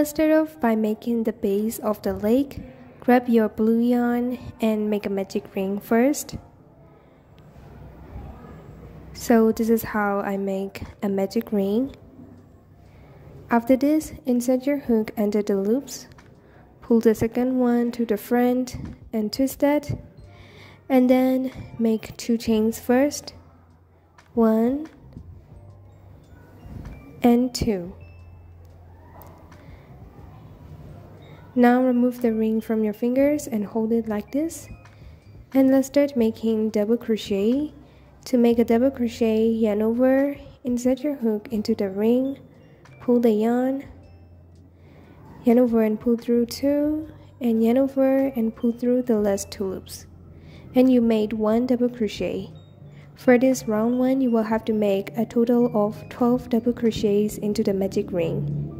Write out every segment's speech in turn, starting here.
let's start off by making the base of the leg. Grab your blue yarn and make a magic ring first. So this is how I make a magic ring. After this, insert your hook under the loops. Pull the second one to the front and twist that. And then make 2 chains first. 1 and 2. Now remove the ring from your fingers and hold it like this. And let's start making double crochet. To make a double crochet, yarn over, insert your hook into the ring, pull the yarn over and pull through 2, and yarn over and pull through the last 2 loops. And you made 1 double crochet. For this round one, you will have to make a total of 12 double crochets into the magic ring.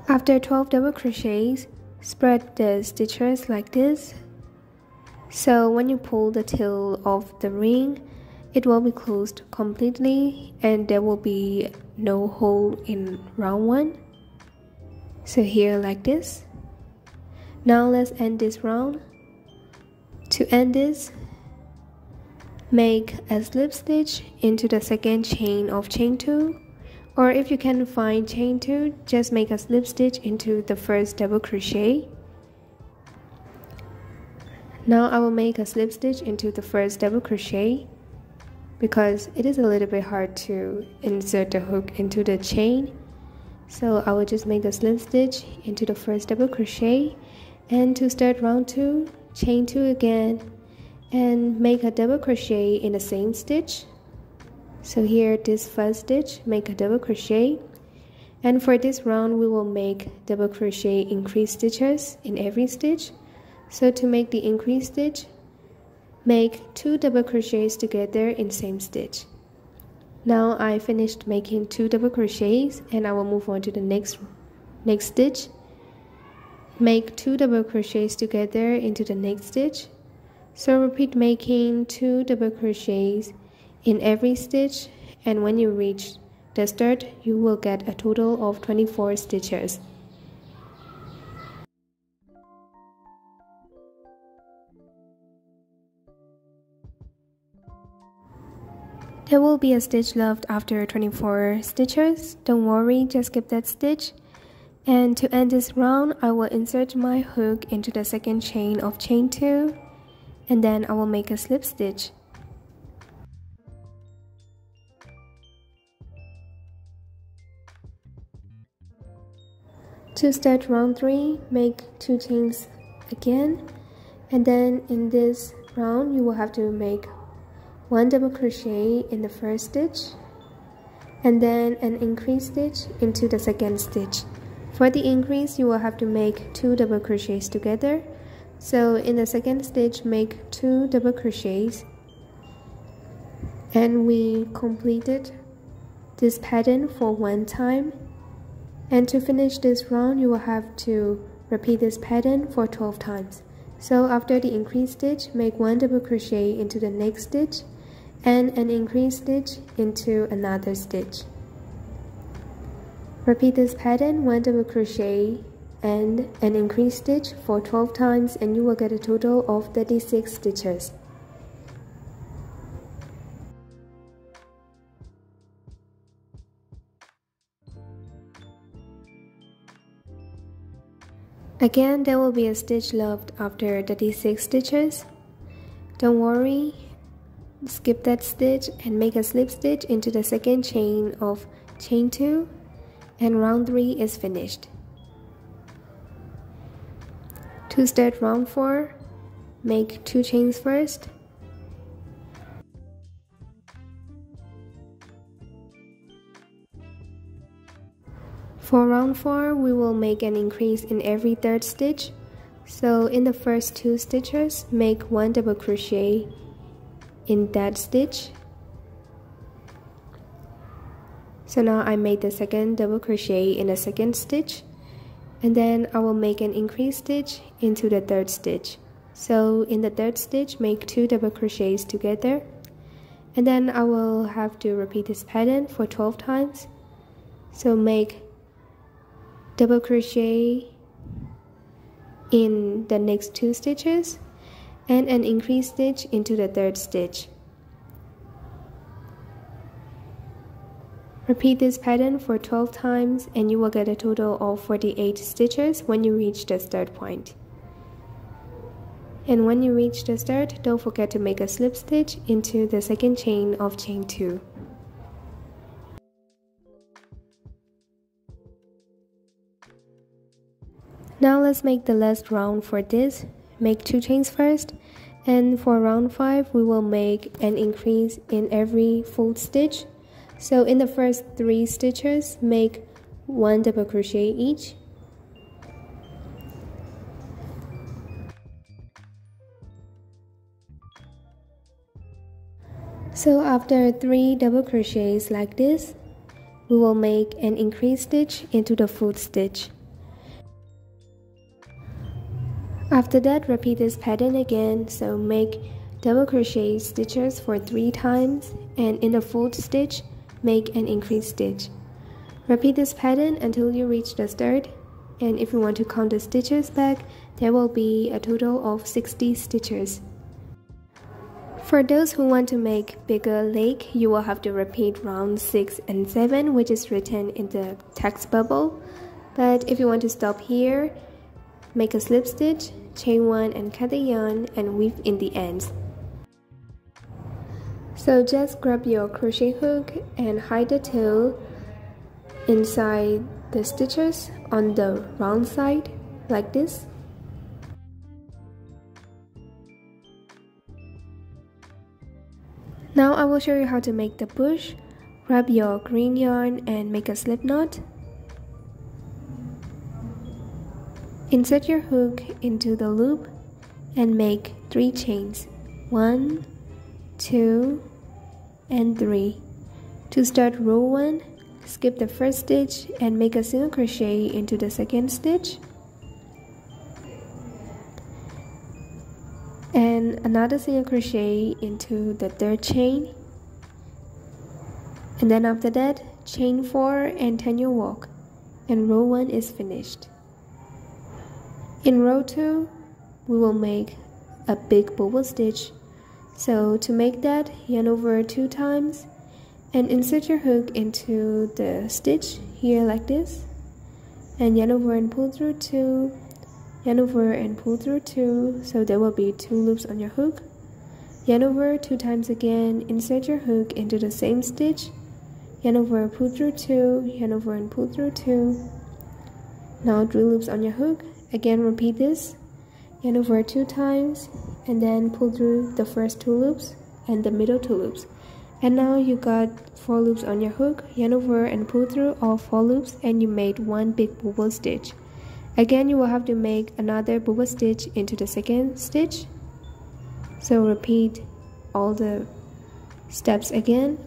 After 12 double crochets, spread the stitches like this. So when you pull the tail of the ring, it will be closed completely and there will be no hole in round one. So here like this. Now let's end this round. To end this, make a slip stitch into the second chain of chain 2. Or if you can find chain 2, just make a slip stitch into the first double crochet. Now I will make a slip stitch into the first double crochet because it is a little bit hard to insert the hook into the chain. So I will just make a slip stitch into the first double crochet, and to start round 2, chain 2 again and make a double crochet in the same stitch. So here, this first stitch, make a double crochet, and for this round we will make double crochet increase stitches in every stitch. So to make the increase stitch, make 2 double crochets together in same stitch. Now I finished making 2 double crochets and I will move on to the next stitch. Make 2 double crochets together into the next stitch. So repeat making 2 double crochets in every stitch, and when you reach the start, you will get a total of 24 stitches. There will be a stitch left after 24 stitches. Don't worry, just skip that stitch. And to end this round, I will insert my hook into the second chain of chain 2, and then I will make a slip stitch. To start round 3, make 2 chains again, and then in this round you will have to make 1 double crochet in the first stitch and then an increase stitch into the second stitch. For the increase, you will have to make 2 double crochets together. So in the second stitch, make 2 double crochets, and we completed this pattern for 1 time. And to finish this round, you will have to repeat this pattern for 12 times. So after the increase stitch, make 1 double crochet into the next stitch and an increase stitch into another stitch. Repeat this pattern, 1 double crochet and an increase stitch for 12 times, and you will get a total of 36 stitches. Again, there will be a stitch left after 36 stitches. Don't worry, skip that stitch and make a slip stitch into the second chain of chain 2, and round 3 is finished. To start round 4, make 2 chains first. For round 4, we will make an increase in every third stitch. So in the first 2 stitches, make 1 double crochet in that stitch. So now I made the second double crochet in the second stitch, and then I will make an increase stitch into the third stitch. So in the third stitch, make 2 double crochets together, and then I will have to repeat this pattern for 12 times. So make double crochet in the next 2 stitches and an increase stitch into the third stitch. Repeat this pattern for 12 times and you will get a total of 48 stitches when you reach the start point. And when you reach the start, don't forget to make a slip stitch into the second chain of chain 2. Now let's make the last round for this. Make 2 chains first, and for round 5 we will make an increase in every full stitch. So in the first 3 stitches, make 1 double crochet each. So after 3 double crochets like this, we will make an increase stitch into the full stitch. After that, repeat this pattern again, so make double crochet stitches for 3 times, and in the full stitch, make an increase stitch. Repeat this pattern until you reach the start, and if you want to count the stitches back, there will be a total of 60 stitches. For those who want to make bigger leg, you will have to repeat round 6 and 7, which is written in the text bubble. But if you want to stop here, make a slip stitch, chain 1 and cut the yarn and weave in the ends. So just grab your crochet hook and hide the tail inside the stitches on the round side like this. Now I will show you how to make the bush. Grab your green yarn and make a slip knot. Insert your hook into the loop and make 3 chains. 1, 2, and 3. To start row 1, skip the first stitch and make a single crochet into the second stitch. And another single crochet into the third chain, and then after that chain 4 and turn your work, and row 1 is finished. In row 2 we will make a big bubble stitch, so to make that, yarn over 2 times and insert your hook into the stitch here like this, and yarn over and pull through 2, yarn over and pull through 2, so there will be 2 loops on your hook. Yarn over 2 times again, insert your hook into the same stitch, yarn over, pull through 2, yarn over and pull through 2. Now 3 loops on your hook. Again repeat this, yarn over 2 times and then pull through the first 2 loops and the middle 2 loops. And now you got 4 loops on your hook, yarn over and pull through all 4 loops, and you made 1 big bubble stitch. Again, you will have to make another bubble stitch into the second stitch. So repeat all the steps again.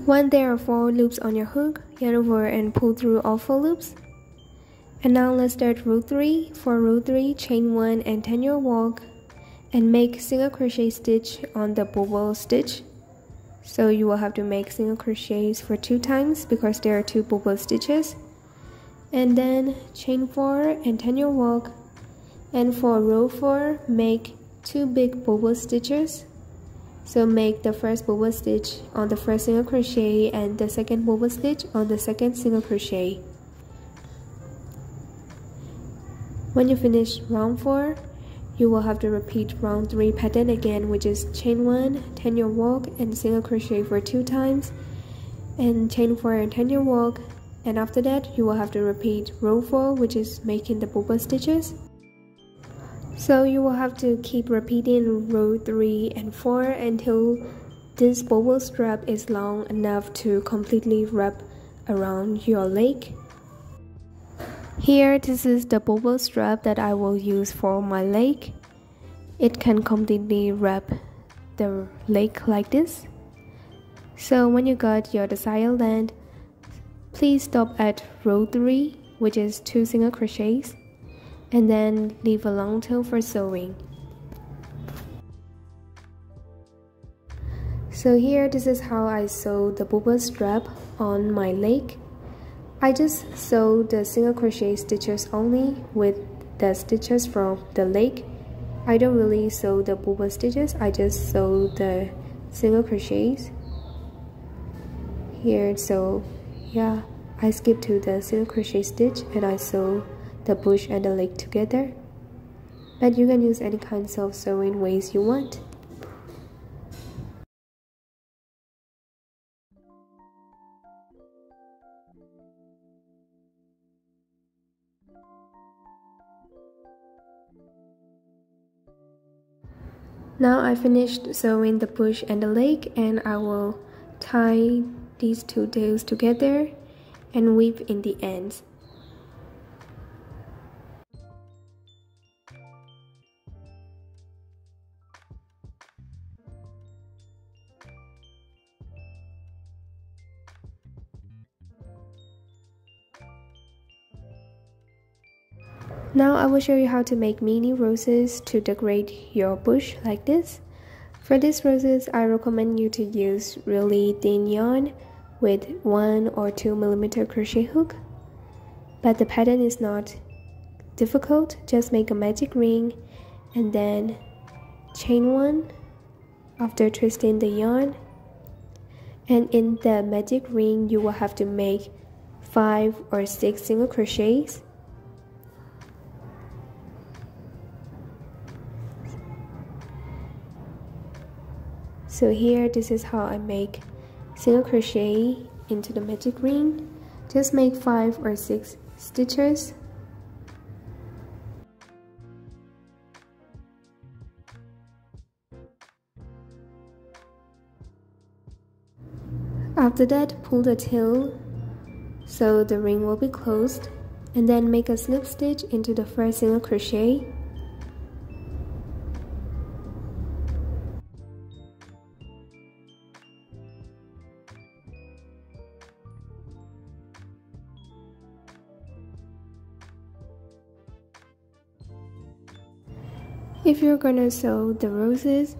When there are 4 loops on your hook, yarn over and pull through all 4 loops. And now let's start row 3. For row 3, chain 1 and turn your work and make single crochet stitch on the bubble stitch. So you will have to make single crochets for 2 times because there are 2 bubble stitches. And then chain 4 and turn your work. And for row 4, make 2 big bubble stitches. So make the first bubble stitch on the first single crochet and the second bubble stitch on the second single crochet. When you finish round 4, you will have to repeat round 3 pattern again, which is chain 1, turn your work and single crochet for 2 times, and chain 4 and turn your work. And after that, you will have to repeat row 4, which is making the bubble stitches. So you will have to keep repeating row 3 and 4 until this bubble strap is long enough to completely wrap around your leg. Here, this is the bubble strap that I will use for my leg. It can completely wrap the leg like this. So when you got your desired length, please stop at row 3, which is 2 single crochets, and then leave a long tail for sewing. So here, this is how I sew the bubble strap on my leg. I just sew the single crochet stitches only with the stitches from the leg. I don't really sew the bubble stitches, I just sew the single crochets here. So yeah, I skip to the single crochet stitch and I sew the bush and the leg together. But you can use any kinds of sewing ways you want. Now I finished sewing the bush and the leg, and I will tie these two tails together and weave in the ends. Now I will show you how to make mini roses to decorate your bush like this. For these roses, I recommend you to use really thin yarn with 1 or 2 millimeter crochet hook. But the pattern is not difficult, just make a magic ring and then chain 1 after twisting the yarn. And in the magic ring, you will have to make 5 or 6 single crochets. So here, this is how I make single crochet into the magic ring. Just make 5 or 6 stitches. After that, pull the tail so the ring will be closed, and then make a slip stitch into the first single crochet. If you're gonna sew the roses,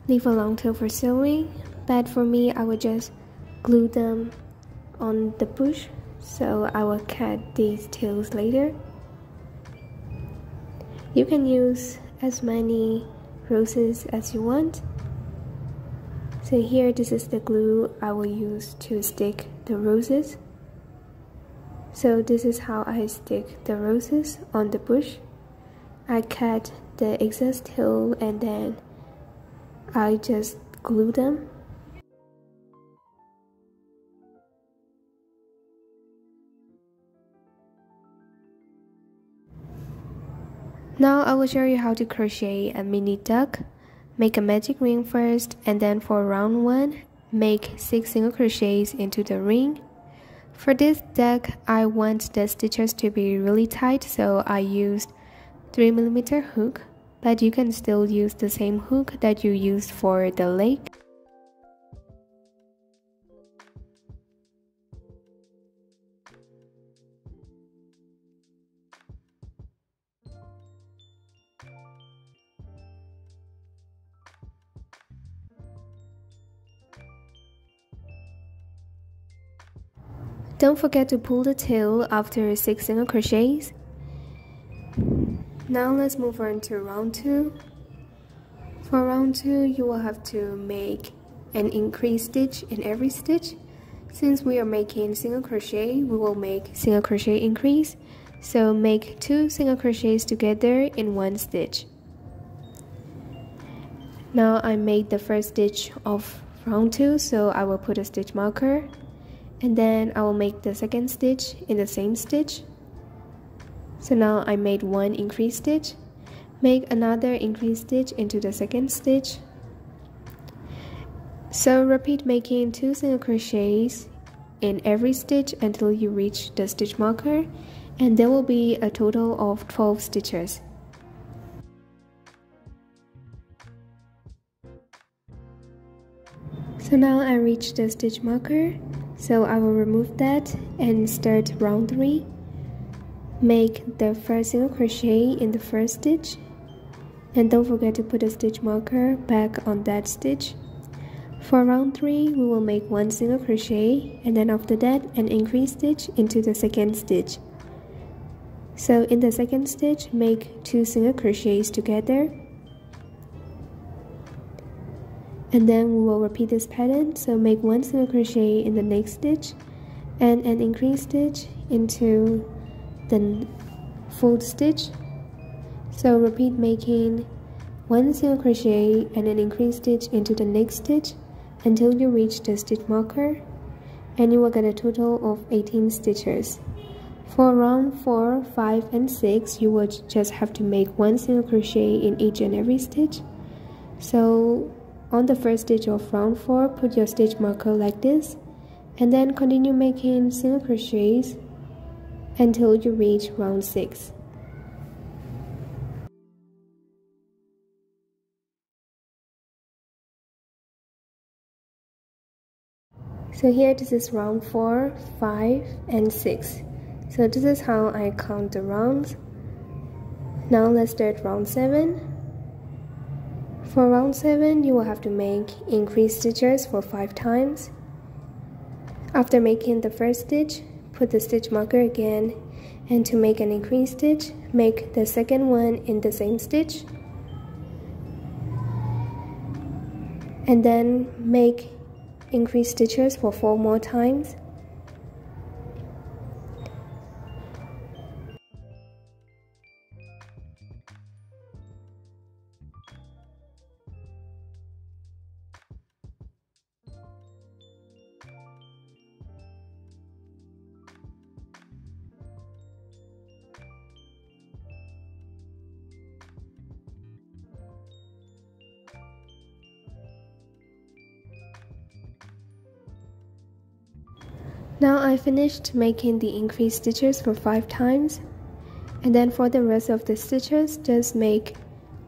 leave a long tail for sewing, but for me, I would just glue them on the bush, so I will cut these tails later. You can use as many roses as you want. So here, this is the glue I will use to stick the roses. So this is how I stick the roses on the bush. I cut the excess tail and then I just glue them. Now I will show you how to crochet a mini duck. Make a magic ring first, and then for round 1, make 6 single crochets into the ring. For this duck, I want the stitches to be really tight, so I used 3 millimeter hook, but you can still use the same hook that you used for the leg. Don't forget to pull the tail after 6 single crochets. Now let's move on to round 2. For round 2, you will have to make an increase stitch in every stitch. Since we are making single crochet, we will make single crochet increase. So make 2 single crochets together in 1 stitch. Now I made the first stitch of round 2, so I will put a stitch marker. And then I will make the second stitch in the same stitch. So now I made 1 increase stitch. Make another increase stitch into the second stitch. So repeat making 2 single crochets in every stitch until you reach the stitch marker, and there will be a total of 12 stitches. So now I reached the stitch marker, so I will remove that and start round 3. Make the first single crochet in the first stitch, and don't forget to put a stitch marker back on that stitch. For round 3, we will make 1 single crochet, and then after that an increase stitch into the second stitch. So in the second stitch, make 2 single crochets together, and then we will repeat this pattern. So make 1 single crochet in the next stitch and an increase stitch into the fourth stitch. So repeat making 1 single crochet and an increase stitch into the next stitch until you reach the stitch marker, and you will get a total of 18 stitches. For round 4, 5, and 6, you will just have to make 1 single crochet in each and every stitch. So on the first stitch of round 4, put your stitch marker like this, and then continue making single crochets until you reach round 6. So here this is round 4, 5, and 6. So this is how I count the rounds. Now let's start round 7. For round 7, you will have to make increase stitches for 5 times. After making the first stitch, put the stitch marker again, and to make an increase stitch, make the second one in the same stitch, and then make increase stitches for 4 more times. Now I finished making the increase stitches for 5 times, and then for the rest of the stitches, just make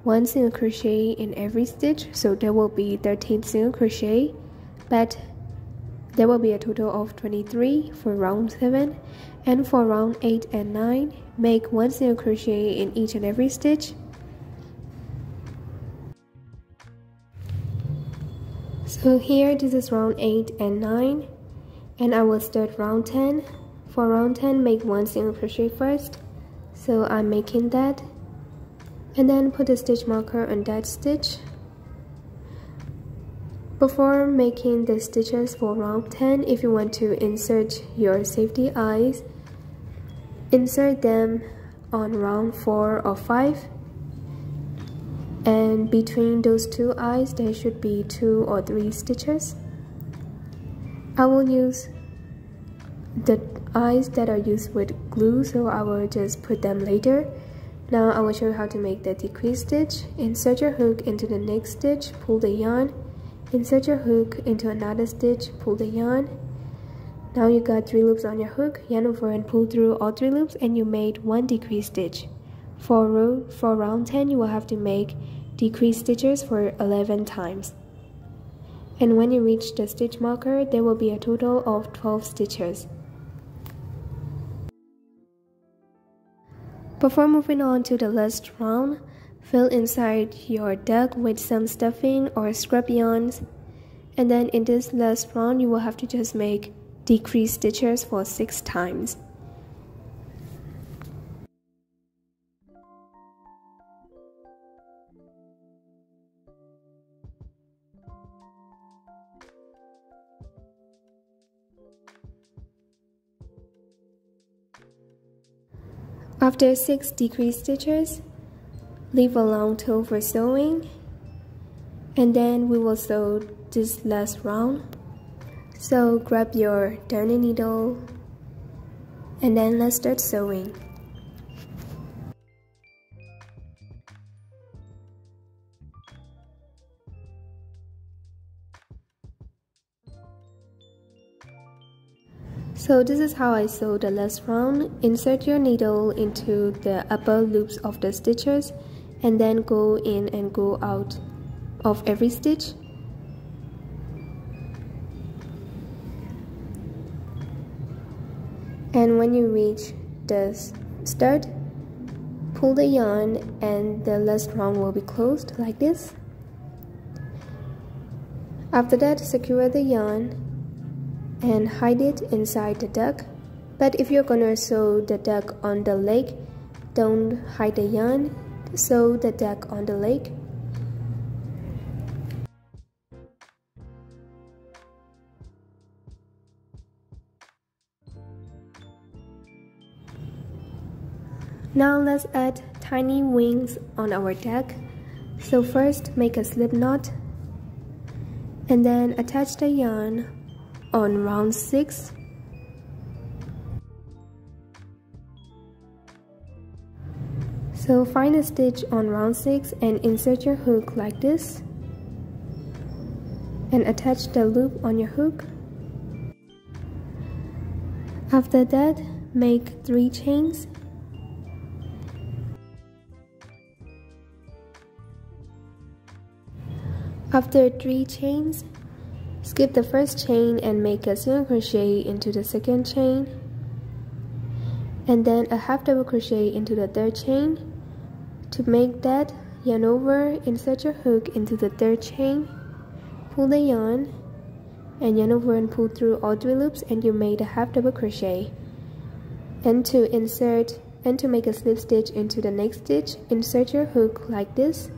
1 single crochet in every stitch, so there will be 13 single crochet, but there will be a total of 23 for round 7, and for round 8 and 9, make 1 single crochet in each and every stitch. So here this is round 8 and 9. And I will start round 10. For round 10, make 1 single crochet first. So I'm making that. And then put a stitch marker on that stitch. Before making the stitches for round 10, if you want to insert your safety eyes, insert them on round 4 or 5. And between those 2 eyes, there should be 2 or 3 stitches. I will use the eyes that are used with glue, so I will just put them later. Now I will show you how to make the decrease stitch. Insert your hook into the next stitch, pull the yarn. Insert your hook into another stitch, pull the yarn. Now you got 3 loops on your hook, yarn over and pull through all 3 loops, and you made 1 decrease stitch. For round 10, you will have to make decrease stitches for 11 times. And when you reach the stitch marker, there will be a total of 12 stitches. Before moving on to the last round, fill inside your duck with some stuffing or scrap yarns. And then in this last round, you will have to just make decrease stitches for 6 times. After 6 decrease stitches, leave a long toe for sewing, and then we will sew this last round. So grab your darning needle, and then let's start sewing. So this is how I sew the last round. Insert your needle into the upper loops of the stitches and then go in and go out of every stitch. And when you reach the stud, pull the yarn and the last round will be closed like this. After that, secure the yarn and hide it inside the duck. But if you're gonna sew the duck on the leg, don't hide the yarn, sew the duck on the leg. Now let's add tiny wings on our duck. So first make a slip knot and then attach the yarn on round 6. So find a stitch on round 6 and insert your hook like this and attach the loop on your hook. After that, make 3 chains. After 3 chains, skip the first chain and make a single crochet into the second chain, and then a half double crochet into the third chain. To make that, yarn over, insert your hook into the third chain, pull the yarn, and yarn over and pull through all 3 loops, and you made a half double crochet. And to make a slip stitch into the next stitch, insert your hook like this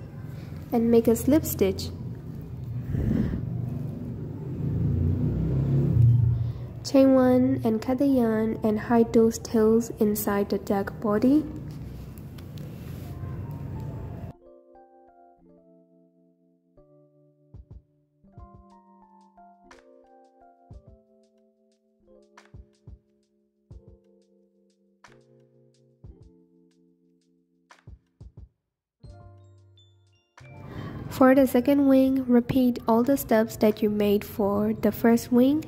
and make a slip stitch. Chain 1 and cut the yarn and hide those tails inside the duck body. For the second wing, repeat all the steps that you made for the first wing.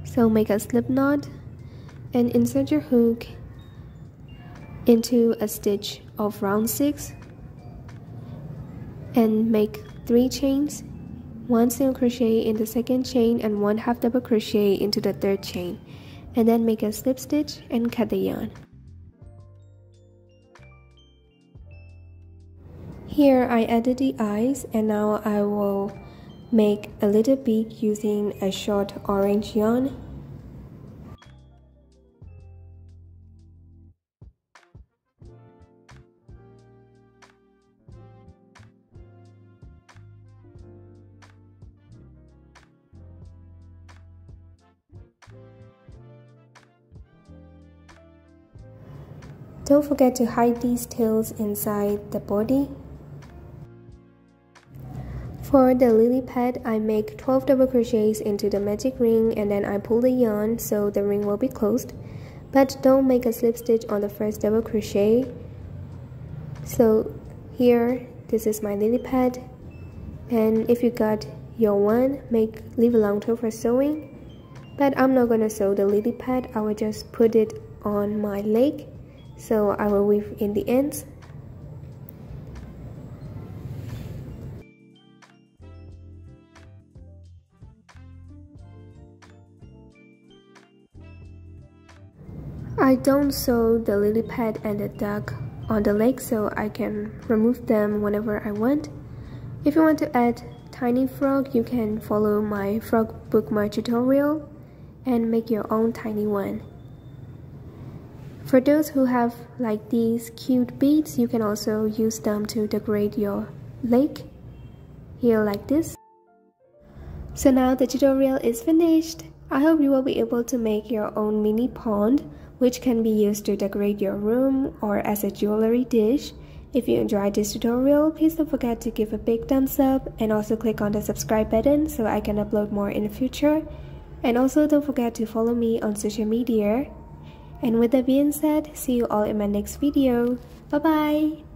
So make a slip knot and insert your hook into a stitch of round 6 and make 3 chains, 1 single crochet in the second chain and 1 half double crochet into the third chain, and then make a slip stitch and cut the yarn. Here I added the eyes, and now I will make a little beak using a short orange yarn. Don't forget to hide these tails inside the body. For the lily pad, I make 12 double crochets into the magic ring and then I pull the yarn so the ring will be closed. But don't make a slip stitch on the first double crochet. So here, this is my lily pad, and if you got your one, leave a long toe for sewing. But I'm not gonna sew the lily pad, I will just put it on my leg, so I will weave in the ends. I don't sew the lily pad and the duck on the leg, so I can remove them whenever I want. If you want to add tiny frog, you can follow my frog bookmark tutorial and make your own tiny one. For those who have like these cute beads, you can also use them to decorate your leg here like this. So now the tutorial is finished. I hope you will be able to make your own mini pond, which can be used to decorate your room or as a jewelry dish. If you enjoyed this tutorial, please don't forget to give a big thumbs up and also click on the subscribe button so I can upload more in the future. And also don't forget to follow me on social media. And with that being said, see you all in my next video. Bye bye!